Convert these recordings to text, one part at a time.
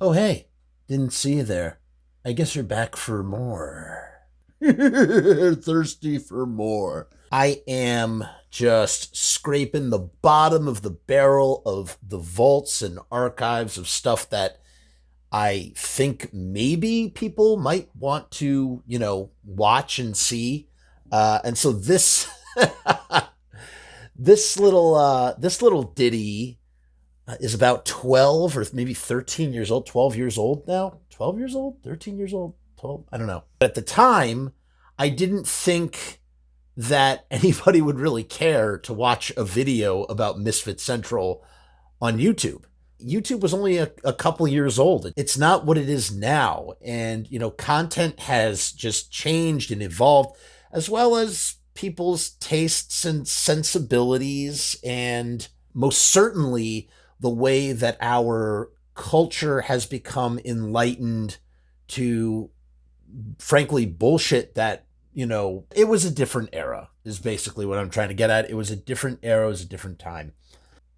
Oh, hey, didn't see you there. I guess you're back for more. Thirsty for more. I am just scraping the bottom of the barrel of the vaults and archives of stuff that I think maybe people might want to, watch and see. And so this this little ditty is about 12 or maybe 13 years old, 12 years old now. 12 years old, 13 years old, 12, I don't know. But at the time, I didn't think that anybody would really care to watch a video about Misfits Central on YouTube. YouTube was only a couple years old. It's not what it is now. And, content has just changed and evolved, as well as people's tastes and sensibilities, and most certainly the way that our culture has become enlightened to, frankly, bullshit that, it was a different era, is basically what I'm trying to get at. It was a different era, it was a different time.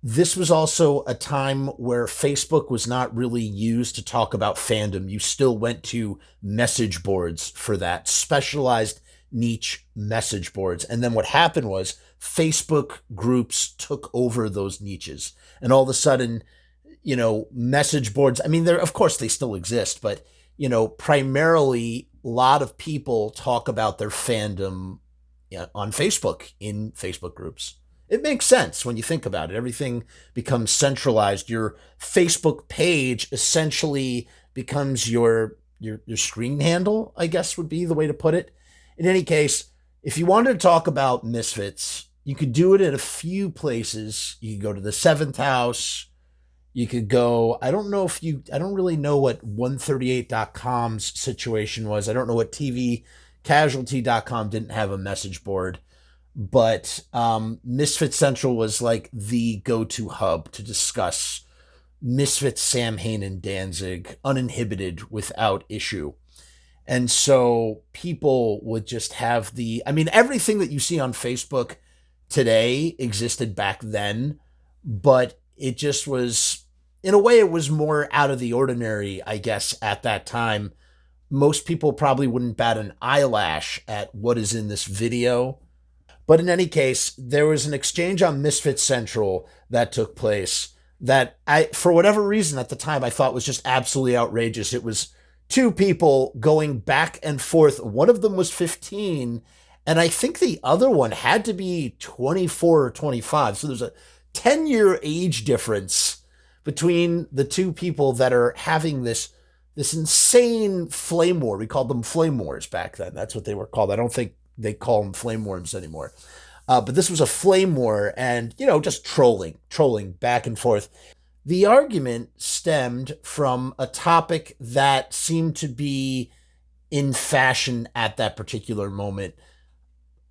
This was also a time where Facebook was not really used to talk about fandom. You still went to message boards for that, specialized niche message boards. And then what happened was Facebook groups took over those niches. And all of a sudden, message boards, I mean, of course they still exist, but, primarily a lot of people talk about their fandom on Facebook, in Facebook groups. It makes sense when you think about it. Everything becomes centralized. Your Facebook page essentially becomes your screen handle, I guess would be the way to put it. In any case, if you wanted to talk about Misfits, you could do it at a few places. You could go to the Seventh House. You could go, I don't really know what 138.com's situation was. I don't know what TVCasualty.com didn't have a message board. But Misfits Central was like the go-to hub to discuss Misfits, Samhain, and Danzig uninhibited, without issue. And so people would just have everything that you see on Facebook today existed back then, but it just was, in a way, it was more out of the ordinary, I guess, at that time. Most people probably wouldn't bat an eyelash at what is in this video. But in any case, there was an exchange on Misfits Central that took place that for whatever reason at the time, I thought was just absolutely outrageous. It was two people going back and forth. One of them was 15, and I think the other one had to be 24 or 25. So there's a 10-year age difference between the two people that are having this insane flame war. We called them flame wars back then. That's what they were called. I don't think they call them flame worms anymore. But this was a flame war, and, just trolling back and forth. The argument stemmed from a topic that seemed to be in fashion at that particular moment.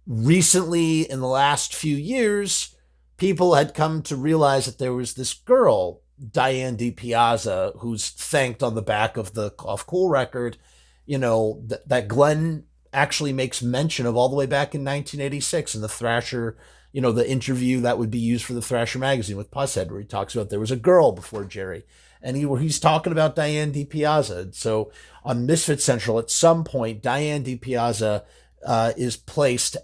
Recently, in the last few years, people had come to realize that there was this girl, Diane Dipiazza, who's thanked on the back of the Off Cool record, that Glenn actually makes mention of all the way back in 1986 in the Thrasher, the interview that would be used for the Thrasher magazine with Pushead, where he talks about there was a girl before Jerry, and he's talking about Diane Dipiazza. So on Misfits Central, at some point, Diane Dipiazza is placed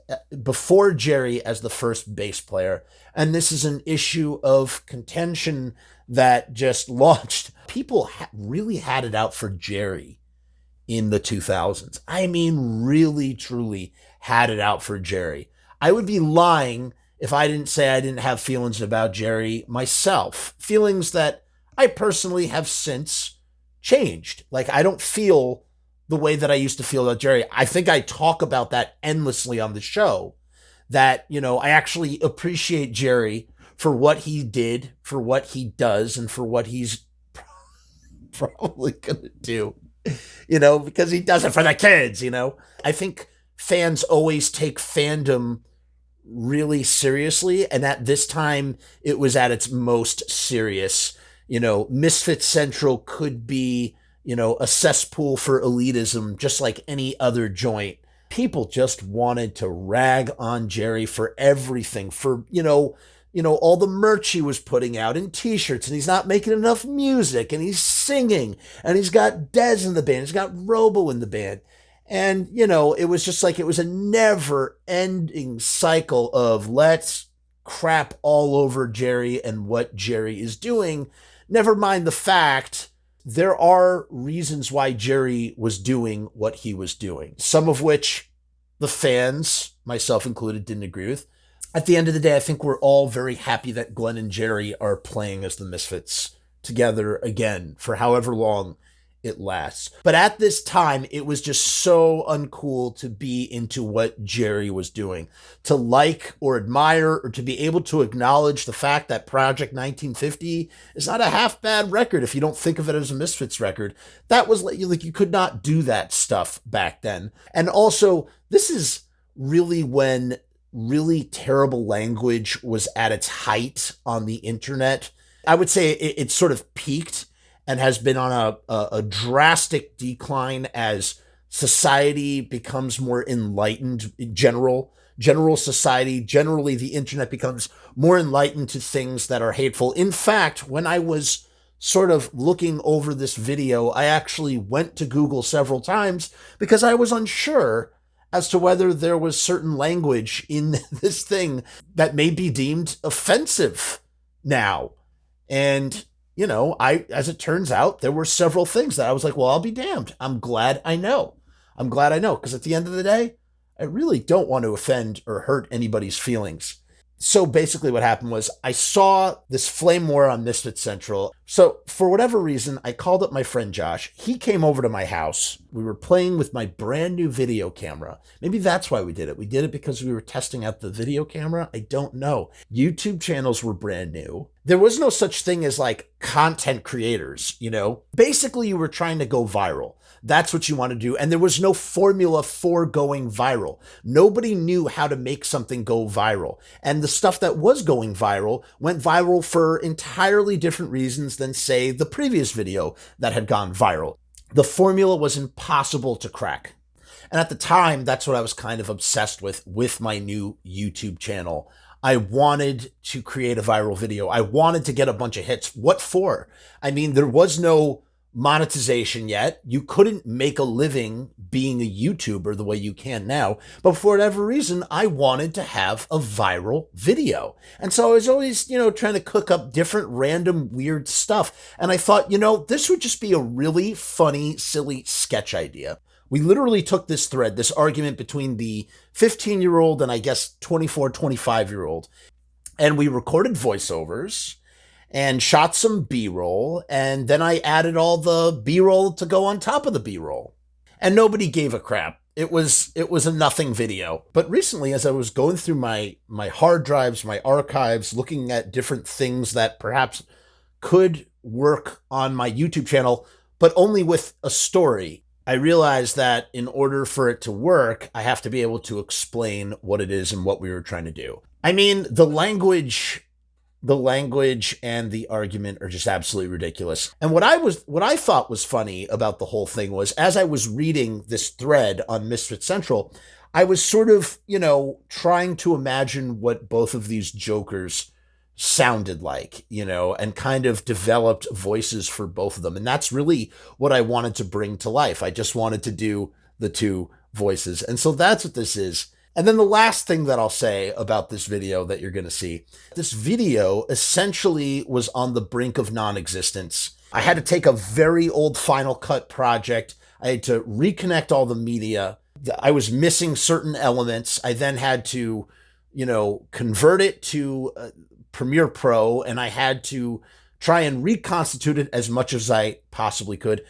before Jerry as the first bass player, and this is an issue of contention that just launched. People really had it out for Jerry in the 2000s. I mean, really, truly had it out for Jerry. I would be lying if I didn't say I didn't have feelings about Jerry myself. Feelings that I personally have since changed. Like, I don't feel the way that I used to feel about Jerry. I think I talk about that endlessly on the show, that, I actually appreciate Jerry for what he did, for what he does, and for what he's probably going to do. Because he does it for the kids, I think fans always take fandom really seriously, and at this time, it was at its most serious. Misfits Central could be, a cesspool for elitism, just like any other joint. People just wanted to rag on Jerry for everything, for, all the merch he was putting out, and t-shirts, and he's not making enough music, and he's singing, and he's got Dez in the band, he's got Robo in the band. And, you know, it was just like, it was a never ending cycle of let's crap all over Jerry and what Jerry is doing. Never mind the fact there are reasons why Jerry was doing what he was doing, some of which the fans, myself included, didn't agree with. At the end of the day, I think we're all very happy that Glenn and Jerry are playing as the Misfits together again for however long it lasts. But at this time, it was just so uncool to be into what Jerry was doing, to like or admire or to be able to acknowledge the fact that Project 1950 is not a half bad record if you don't think of it as a Misfits record. That was like you could not do that stuff back then. And also, this is really when really terrible language was at its height on the internet. I would say it sort of peaked and has been on a drastic decline as society becomes more enlightened. General society, generally the internet becomes more enlightened to things that are hateful. In fact, when I was sort of looking over this video, I actually went to Google several times because I was unsure as to whether there was certain language in this thing that may be deemed offensive now. And you know, as it turns out, there were several things that I was like, well, I'll be damned. I'm glad I know. Because at the end of the day, I really don't want to offend or hurt anybody's feelings. So basically what happened was I saw this flame war on Misfits Central. So for whatever reason, I called up my friend Josh. He came over to my house. We were playing with my brand new video camera. Maybe that's why we did it. We did it because we were testing out the video camera. I don't know. YouTube channels were brand new. There was no such thing as like content creators, you know? Basically, you were trying to go viral. That's what you want to do. And there was no formula for going viral. Nobody knew how to make something go viral. And the stuff that was going viral went viral for entirely different reasons than, say, the previous video that had gone viral. The formula was impossible to crack. And at the time, that's what I was kind of obsessed with my new YouTube channel. I wanted to create a viral video. I wanted to get a bunch of hits. What for? I mean, there was no monetization yet. You couldn't make a living being a YouTuber the way you can now. But for whatever reason, I wanted to have a viral video. And so I was always, you know, trying to cook up different random weird stuff. And I thought, you know, this would just be a really funny, silly sketch idea. We literally took this thread, this argument between the 15-year-old and I guess 24, 25-year-old, and we recorded voiceovers and shot some B-roll, and then I added all the B-roll to go on top of the B-roll. And nobody gave a crap. It was a nothing video. But recently, as I was going through my hard drives, my archives, looking at different things that perhaps could work on my YouTube channel, but only with a story, I realized that in order for it to work, I have to be able to explain what it is and what we were trying to do. I mean, the language and the argument are just absolutely ridiculous. And what I thought was funny about the whole thing was, as I was reading this thread on Misfits Central, I was sort of, you know, trying to imagine what both of these jokers sounded like, you know, and kind of developed voices for both of them. And that's really what I wanted to bring to life. I just wanted to do the two voices. And so that's what this is. And then the last thing that I'll say about this video that you're going to see, this video essentially was on the brink of non-existence. I had to take a very old Final Cut project. I had to reconnect all the media. I was missing certain elements. I then had to, you know, convert it to Premiere Pro, and I had to try and reconstitute it as much as I possibly could.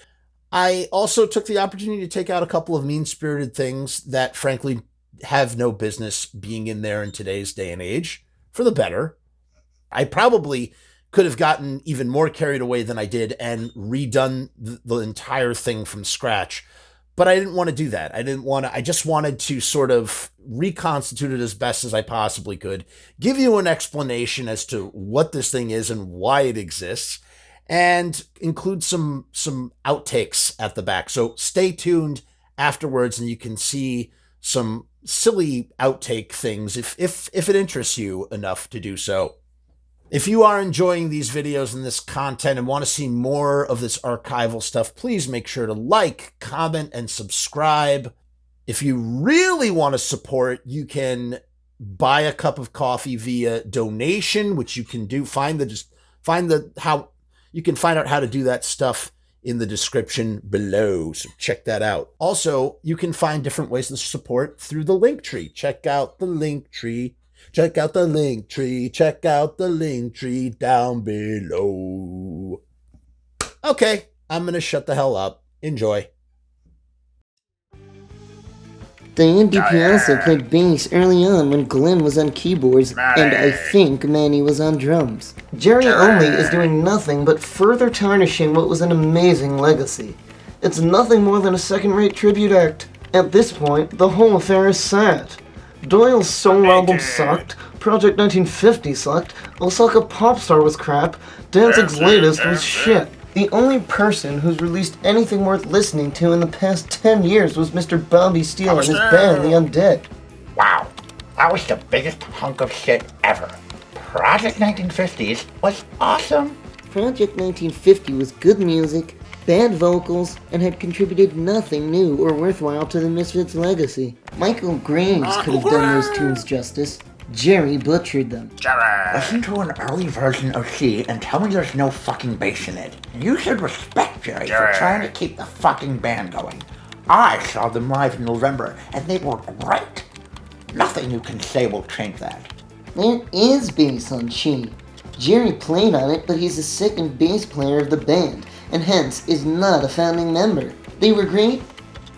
I also took the opportunity to take out a couple of mean-spirited things that, frankly, have no business being in there in today's day and age, for the better. I probably could have gotten even more carried away than I did and redone the entire thing from scratch. But I didn't want to do that. I just wanted to sort of reconstitute it as best as I possibly could, give you an explanation as to what this thing is and why it exists, and include some outtakes at the back. So stay tuned afterwards and you can see some silly outtake things if it interests you enough to do so. If you are enjoying these videos and this content and want to see more of this archival stuff, please make sure to like, comment, and subscribe. If you really want to support, you can buy a cup of coffee via donation, which you can do. You can find out how to do that stuff in the description below. So check that out. Also, you can find different ways to support through the link tree. Check out the link tree. Check out the link tree. Check out the link tree down below. Okay, I'm going to shut the hell up. Enjoy. Diane Dipiazza played bass early on when Glenn was on keyboards, and I think Manny was on drums. Jerry only is doing nothing but further tarnishing what was an amazing legacy. It's nothing more than a second-rate tribute act. At this point, the whole affair is sad. Doyle's solo album sucked, Project 1950 sucked, Osaka Popstar was crap, Danzig's latest was shit. The only person who's released anything worth listening to in the past 10 years was Mr. Bobby Steele and his band, The Undead. Wow, that was the biggest hunk of shit ever. Project 1950s was awesome. Project 1950 was good music, bad vocals, and had contributed nothing new or worthwhile to the Misfits' legacy. Michael Graves could have done those tunes justice. Jerry butchered them. Listen to an early version of She and tell me there's no fucking bass in it. You should respect Jerry for trying to keep the fucking band going. I saw them live in November and they were great. Nothing you can say will change that. There is bass on She. Jerry played on it, but he's the second bass player of the band, and hence is not a founding member. They were great?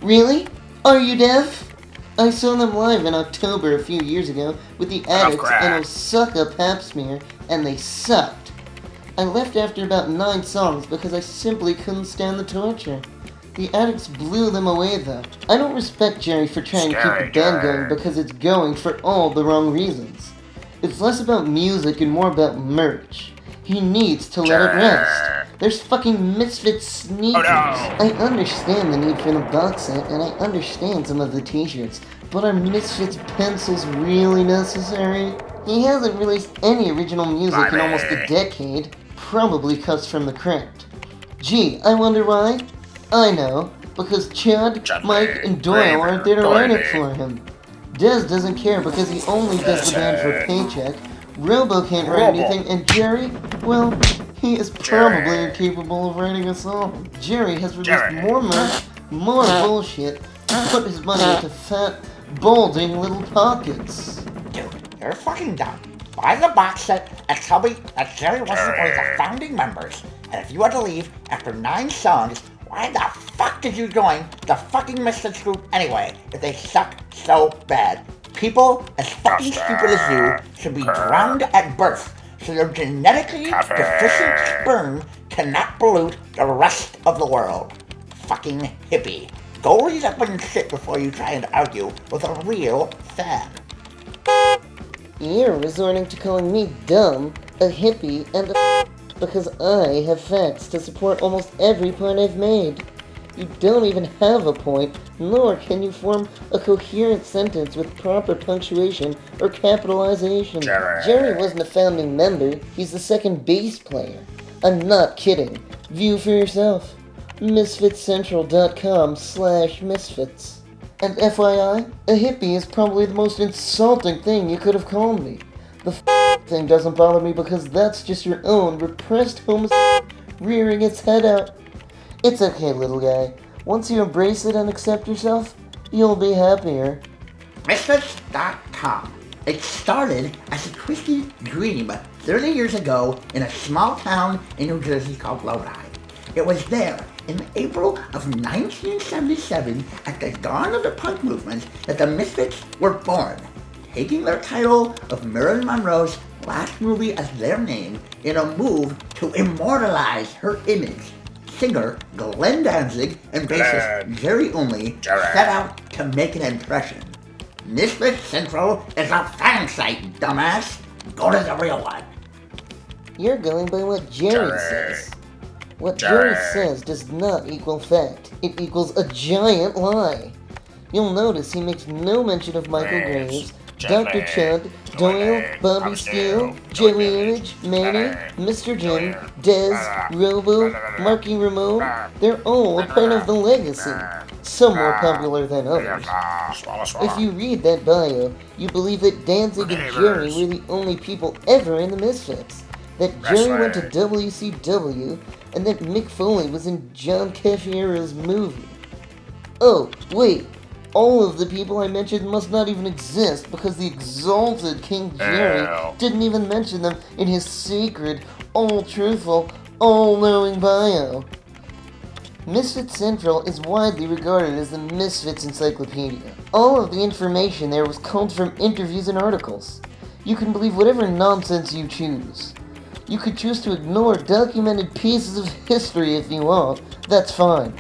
Really? Are you deaf? I saw them live in October a few years ago with the Addicts and Osaka Pap Smear, and they sucked. I left after about 9 songs because I simply couldn't stand the torture. The Addicts blew them away though. I don't respect Jerry for trying to keep the band going because it's going for all the wrong reasons. It's less about music and more about merch. He needs to let it rest. There's fucking Misfits sneakers. I understand the need for the box set, and I understand some of the t-shirts, but are Misfits pencils really necessary? He hasn't released any original music in almost a decade, probably cuts from the crypt. Gee, I wonder why? I know, because Chad, Mike, and Doyle aren't there to write it for him. Dez doesn't care because he only does the band for a paycheck. Robo can't write anything, and Jerry, well, he is probably incapable of writing a song. Jerry has released more merch, more bullshit, and put his money into fat, balding little pockets. Dude, you're fucking dumb. Buy the box set and tell me that Jerry wasn't one of the founding members. And if you had to leave after 9 songs, why the fuck did you join the fucking Misfits group anyway, if they suck so bad? People as fucking stupid as you should be drowned at birth, so your genetically deficient sperm cannot pollute the rest of the world. Fucking hippie. Go read up on shit before you try and argue with a real fan. You're resorting to calling me dumb, a hippie, and a because I have facts to support almost every point I've made. You don't even have a point, nor can you form a coherent sentence with proper punctuation or capitalization. Jerry wasn't a founding member, he's the second bass player. I'm not kidding. View for yourself. MisfitsCentral.com/misfits. And FYI, a hippie is probably the most insulting thing you could have called me. The thing doesn't bother me because that's just your own repressed rearing its head out. It's okay, little guy. Once you embrace it and accept yourself, you'll be happier. Misfits.com. It started as a twisted dream 30 years ago in a small town in New Jersey called Lodi. It was there in April of 1977, at the dawn of the punk movement, that the Misfits were born, taking their title of Marilyn Monroe's last movie as their name in a move to immortalize her image. Singer Glenn Danzig and bassist Jerry Only set out to make an impression. Misfits Central is a fan site, dumbass. Go to the real one. You're going by what Jerry says. What Jerry says does not equal fact. It equals a giant lie. You'll notice he makes no mention of Michael Graves, Dr. Chud, Doyle, Bobby Steele, Joey Image, Manny, Mr. Jim, Dez, Robo, Marky Ramone, they're all a part of the legacy. Some more popular than others. If you read that bio, you believe that Danzig and Jerry were the only people ever in the Misfits. That Jerry went to WCW, and that Mick Foley was in John Cafiero's movie. Oh, wait. All of the people I mentioned must not even exist because the exalted King Jerry didn't even mention them in his sacred, all-truthful, all-knowing bio. Misfits Central is widely regarded as the Misfits Encyclopedia. All of the information there was culled from interviews and articles. You can believe whatever nonsense you choose. You could choose to ignore documented pieces of history if you want. That's fine.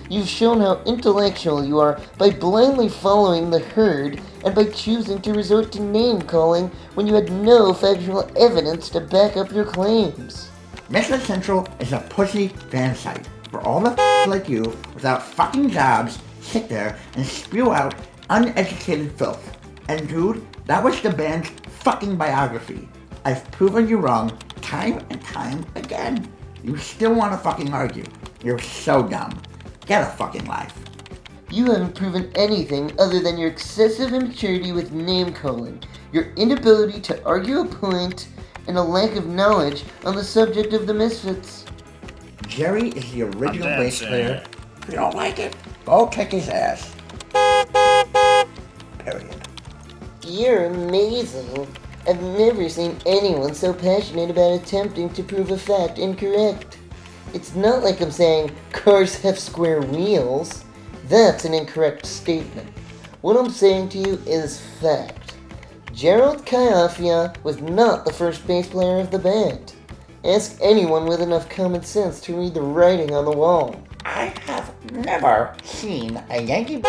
You've shown how intellectual you are by blindly following the herd and by choosing to resort to name-calling when you had no factual evidence to back up your claims. Misfits Central is a pussy fan site where all the like you without fucking jobs sit there and spew out uneducated filth. And dude, that was the band's fucking biography. I've proven you wrong time and time again. You still want to fucking argue. You're so dumb. Get a fucking life. You haven't proven anything other than your excessive immaturity with name-calling, your inability to argue a point, and a lack of knowledge on the subject of the Misfits. Jerry is the original bass player. If you don't like it, go kick his ass. Period. You're amazing. I've never seen anyone so passionate about attempting to prove a fact incorrect. It's not like I'm saying cars have square wheels. That's an incorrect statement. What I'm saying to you is fact. Gerald Kayafia was not the first bass player of the band. Ask anyone with enough common sense to read the writing on the wall. I have never seen a Yankee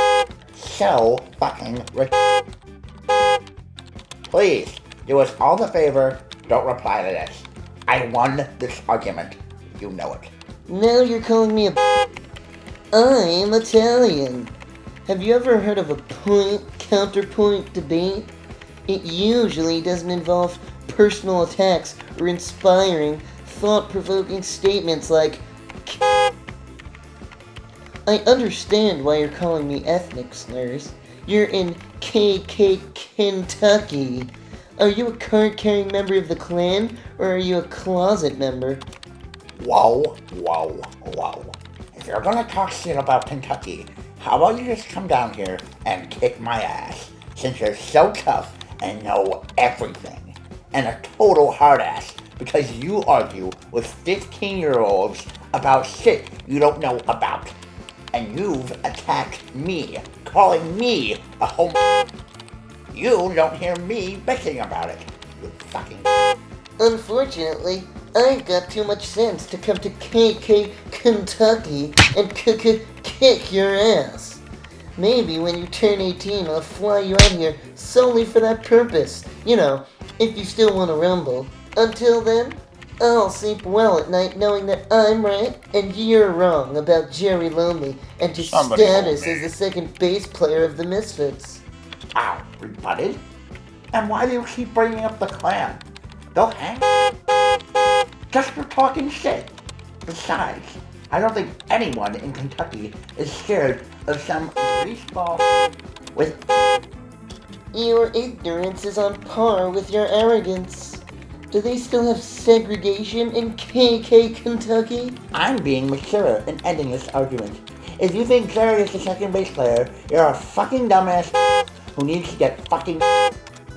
so fucking Please, do us all the favor, don't reply to this. I won this argument. You know it. Now you're calling me a I'm Italian. Have you ever heard of a point-counterpoint debate? It usually doesn't involve personal attacks or inspiring, thought-provoking statements like I understand why you're calling me ethnic slurs. You're in KK Kentucky. Are you a card-carrying member of the Klan, or are you a closet member? Whoa. If you're gonna talk shit about Kentucky, how about you just come down here and kick my ass, since you're so tough and know everything, and a total hard ass because you argue with 15-year-olds about shit you don't know about. And you've attacked me, calling me a homo. You don't hear me bitching about it, you fucking. Unfortunately, I've got too much sense to come to KK Kentucky and kick your ass. Maybe when you turn 18, I'll fly you out here solely for that purpose. You know, if you still want to rumble. Until then, I'll sleep well at night knowing that I'm right and you're wrong about Jerry Lonely and his status as the second bass player of the Misfits. Ow, rebutted? And why do you keep bringing up the Klan? They'll hang just for talking shit. Besides, I don't think anyone in Kentucky is scared of some greaseball with. Your ignorance is on par with your arrogance. Do they still have segregation in KK Kentucky? I'm being mature and ending this argument. If you think Jerry is the second bass player, you're a fucking dumbass who needs to get fucking.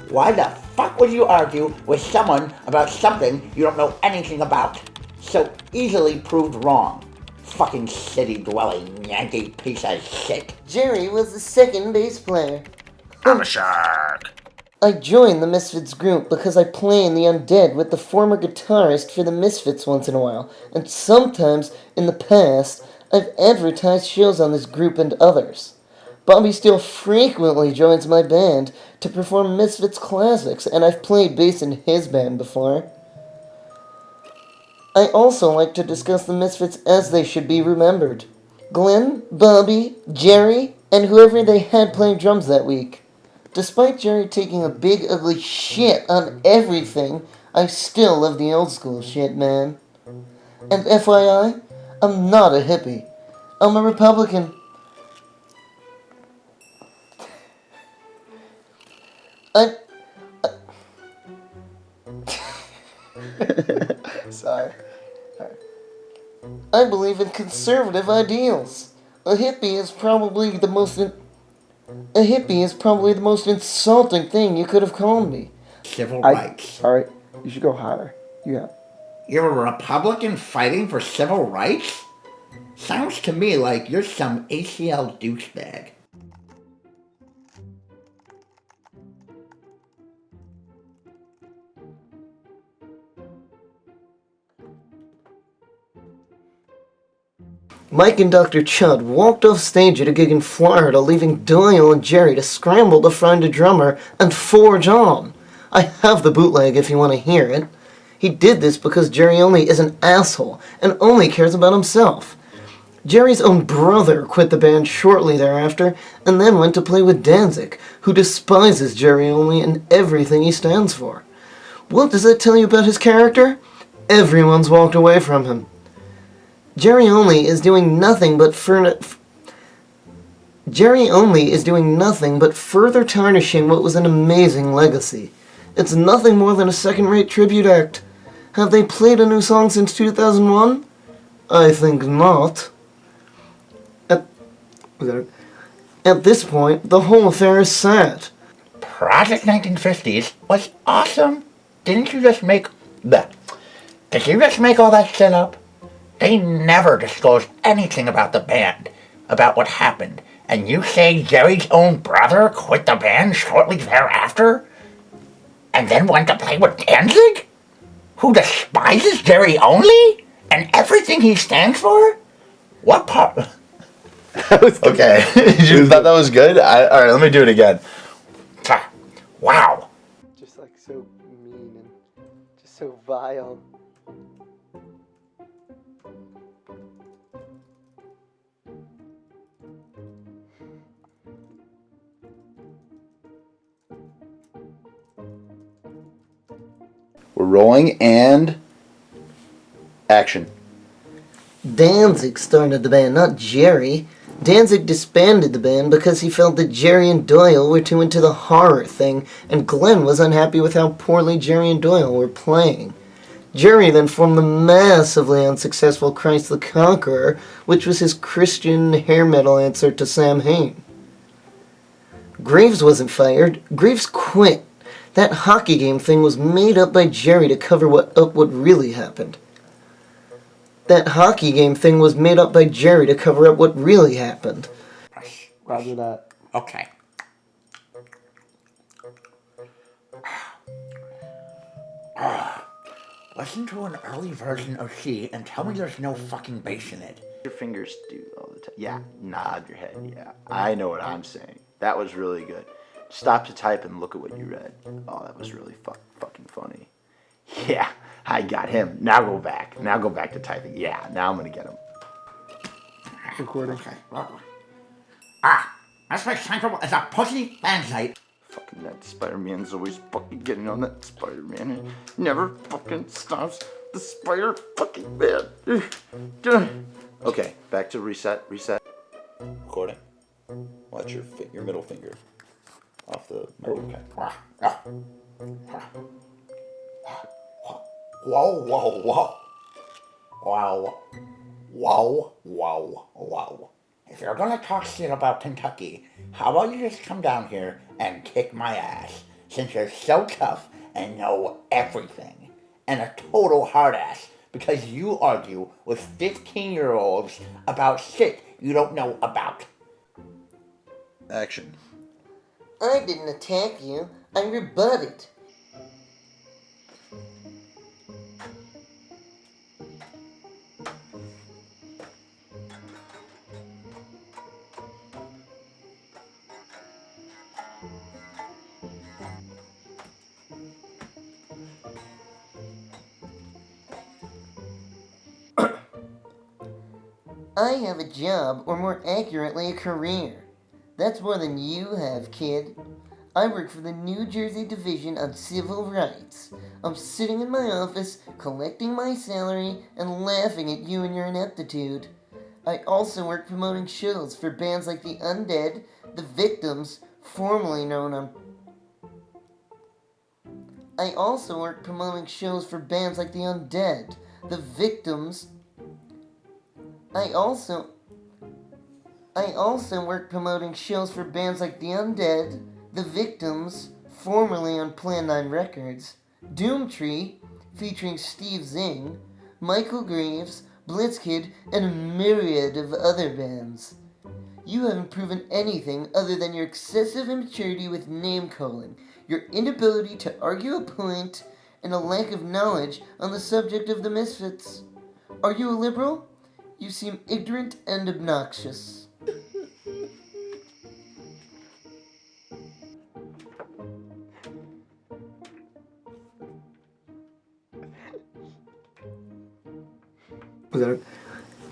Why the fuck would you argue with someone about something you don't know anything about? So easily proved wrong. Fucking city-dwelling Yankee piece of shit. Jerry was the second bass player. I'm a shark. I joined the Misfits group because I play in the Undead with the former guitarist for the Misfits once in a while, and sometimes, in the past, I've advertised shows on this group and others. Bobby Steele frequently joins my band to perform Misfits classics, and I've played bass in his band before. I also like to discuss the Misfits as they should be remembered. Glenn, Bobby, Jerry, and whoever they had playing drums that week. Despite Jerry taking a big ugly shit on everything, I still love the old school shit, man. And FYI, I'm not a hippie. I'm a Republican. I Sorry. I believe in conservative ideals. A hippie is probably the most insulting thing you could have called me. Civil rights. Alright, you should go higher. Yeah. You're a Republican fighting for civil rights? Sounds to me like you're some ACL douchebag. Mike and Dr. Chud walked off stage at a gig in Florida, leaving Doyle and Jerry to scramble to find a drummer and forge on. I have the bootleg if you want to hear it. He did this because Jerry only is an asshole and only cares about himself. Jerry's own brother quit the band shortly thereafter and then went to play with Danzig, who despises Jerry only and everything he stands for. What does that tell you about his character? Everyone's walked away from him. Jerry only is doing nothing but further tarnishing what was an amazing legacy. It's nothing more than a second-rate tribute act. Have they played a new song since 2001? I think not. At this point, the whole affair is sad. Project 1950s was awesome. Did you just make all that shit up? They never disclosed anything about the band, about what happened. And you say Jerry's own brother quit the band shortly thereafter? And then went to play with Danzig? Who despises Jerry only? And everything he stands for? What part? Okay. You thought that was good? Alright, let me do it again. Wow. Just like so mean and just so vile. We're rolling and action. Danzig started the band, not Jerry. Danzig disbanded the band because he felt that Jerry and Doyle were too into the horror thing, and Glenn was unhappy with how poorly Jerry and Doyle were playing. Jerry then formed the massively unsuccessful Christ the Conqueror, which was his Christian hair metal answer to Sam Hain. Graves wasn't fired. Graves quit. That hockey game thing was made up by Jerry to cover what really happened. Okay. Roger that. Okay. Listen to an early version of She and tell me there's no fucking bass in it. Your fingers do all the time. Yeah, nod your head. Yeah, I know what I'm saying. That was really good. Stop to type and look at what you read. Oh, that was really fucking funny. Yeah, I got him. Now go back. Now go back to typing. Yeah, now I'm gonna get him. Recording. Okay. That's my sample as a pussy Danzig. Fucking that Spider-Man's always fucking getting on that Spider-Man. It never fucking stops. The Spider fucking man. Okay, back to reset. Recording. Watch your middle finger off the microphone. Whoa. Wow. If you're gonna talk shit about Kentucky, how about you just come down here and kick my ass, since you're so tough and know everything, and a total hard ass, because you argue with 15-year-olds about shit you don't know about. Action. I didn't attack you. I rebutted. I have a job, or more accurately, a career. That's more than you have, kid. I work for the New Jersey Division on Civil Rights. I'm sitting in my office, collecting my salary, and laughing at you and your ineptitude. I also work promoting shows for bands like The Undead, The Victims, formerly known on... I also work promoting shows for bands like The Undead, The Victims... I also work promoting shows for bands like The Undead, The Victims, formerly on Plan 9 Records, Doomtree, featuring Steve Zing, Michael Graves, Blitzkid, and a myriad of other bands. You haven't proven anything other than your excessive immaturity with name-calling, your inability to argue a point, and a lack of knowledge on the subject of the Misfits. Are you a liberal? You seem ignorant and obnoxious.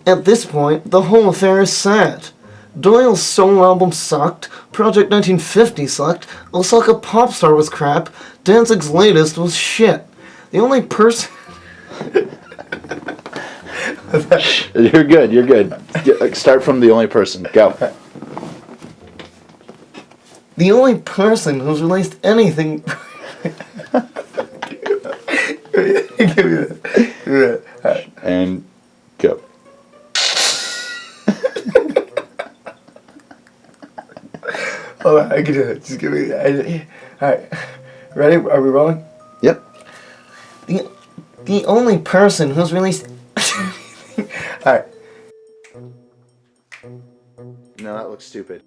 At this point, the whole affair is sad. Doyle's solo album sucked, Project 1950 sucked, Osaka Popstar was crap, Danzig's latest was shit. The only person... You're good, you're good. Start from the only person. Go. The only person who's released anything... Give me that. And go. Oh, I can do it. Just give me that. Alright. Ready? Are we rolling? Yep. The only person who's released... Alright. No, that looks stupid.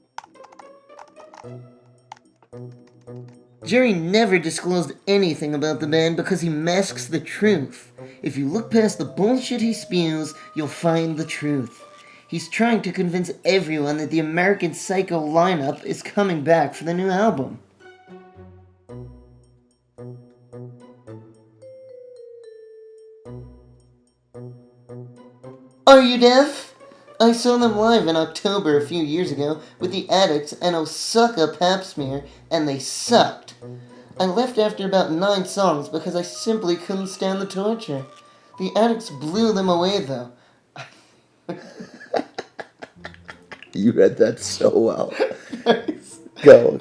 Jerry never disclosed anything about the band because he masks the truth. If you look past the bullshit he spews, you'll find the truth. He's trying to convince everyone that the American Psycho lineup is coming back for the new album. Are you deaf? I saw them live in October a few years ago with the Addicts and Osaka Pap Smear, and they sucked. I left after about 9 songs because I simply couldn't stand the torture. The Addicts blew them away, though. You read that so well. Go.